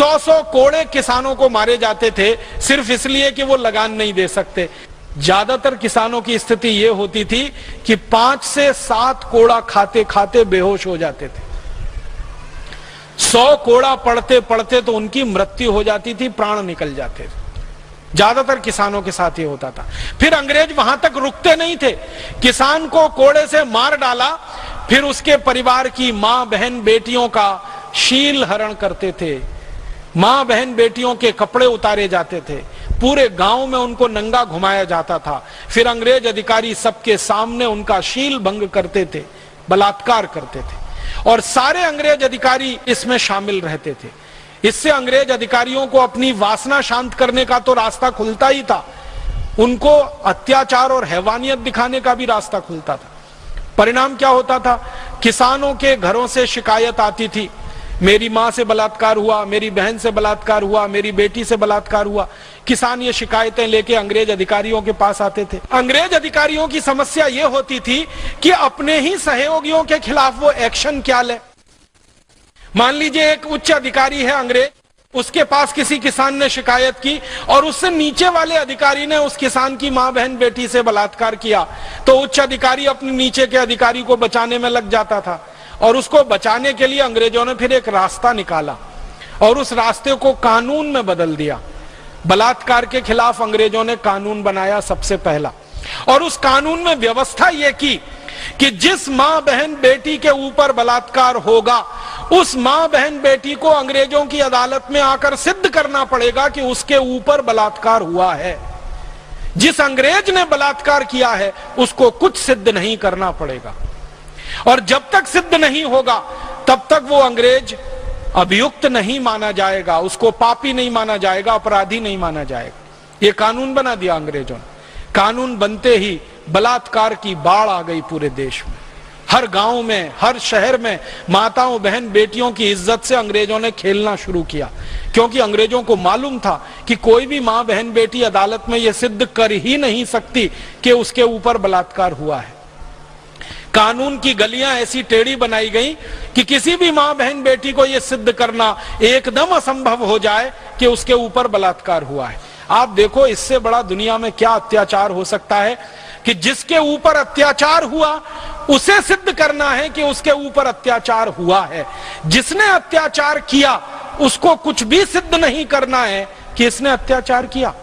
100 कोड़े किसानों को मारे जाते थे सिर्फ इसलिए कि वो लगान नहीं दे सकते। ज्यादातर किसानों की स्थिति ये होती थी कि 5 से 7 कोड़ा खाते खाते बेहोश हो जाते थे। 100 कोड़ा पड़ते पड़ते तो उनकी मृत्यु हो जाती थी, प्राण निकल जाते थे। ज्यादातर किसानों के साथ ये होता था। फिर अंग्रेज वहां तक रुकते नहीं थे, किसान को कोड़े से मार डाला, फिर उसके परिवार की मां बहन बेटियों का शील हरण करते थे, मां बहन बेटियों के कपड़े उतारे जाते थे, पूरे गांव में उनको नंगा घुमाया जाता था। फिर अंग्रेज अधिकारी सबके सामने उनका शील भंग करते थे, बलात्कार करते थे, और सारे अंग्रेज अधिकारी इसमें शामिल रहते थे। इससे अंग्रेज अधिकारियों को अपनी वासना शांत करने का तो रास्ता खुलता ही था, उनको अत्याचार और हैवानियत दिखाने का भी रास्ता खुलता था। परिणाम क्या होता था? किसानों के घरों से शिकायत आती थी, मेरी मां से बलात्कार हुआ, मेरी बहन से बलात्कार हुआ, मेरी बेटी से बलात्कार हुआ। किसान ये शिकायतें लेके अंग्रेज अधिकारियों के पास आते थे। अंग्रेज अधिकारियों की समस्या ये होती थी कि अपने ही सहयोगियों के खिलाफ वो एक्शन क्या ले। मान लीजिए एक उच्च अधिकारी है अंग्रेज, उसके पास किसी किसान ने शिकायत की और उससे नीचे वाले अधिकारी ने उस किसान की मां बहन बेटी से बलात्कार किया, तो उच्च अधिकारी अपने नीचे के अधिकारी को बचाने में लग जाता था। और उसको बचाने के लिए अंग्रेजों ने फिर एक रास्ता निकाला और उस रास्ते को कानून में बदल दिया। बलात्कार के खिलाफ अंग्रेजों ने कानून बनाया सबसे पहला, और उस कानून में व्यवस्था यह की कि जिस मां बहन बेटी के ऊपर बलात्कार होगा, उस मां बहन बेटी को अंग्रेजों की अदालत में आकर सिद्ध करना पड़ेगा कि उसके ऊपर बलात्कार हुआ है। जिस अंग्रेज ने बलात्कार किया है उसको कुछ सिद्ध नहीं करना पड़ेगा, और जब तक सिद्ध नहीं होगा तब तक वो अंग्रेज अभियुक्त नहीं माना जाएगा, उसको पापी नहीं माना जाएगा, अपराधी नहीं माना जाएगा। ये कानून बना दिया अंग्रेजों ने। कानून बनते ही बलात्कार की बाढ़ आ गई पूरे देश में। हर गांव में, हर शहर में माताओं बहन बेटियों की इज्जत से अंग्रेजों ने खेलना शुरू किया, क्योंकि अंग्रेजों को मालूम था कि कोई भी मां बहन बेटी अदालत में यह सिद्ध कर ही नहीं सकती कि उसके ऊपर बलात्कार हुआ है। कानून की गलियां ऐसी टेढ़ी बनाई गई कि किसी भी मां बहन बेटी को यह सिद्ध करना एकदम असंभव हो जाए कि उसके ऊपर बलात्कार हुआ है। आप देखो इससे बड़ा दुनिया में क्या अत्याचार हो सकता है कि जिसके ऊपर अत्याचार हुआ उसे सिद्ध करना है कि उसके ऊपर अत्याचार हुआ है। जिसने अत्याचार किया उसको कुछ भी सिद्ध नहीं करना है कि इसने अत्याचार किया।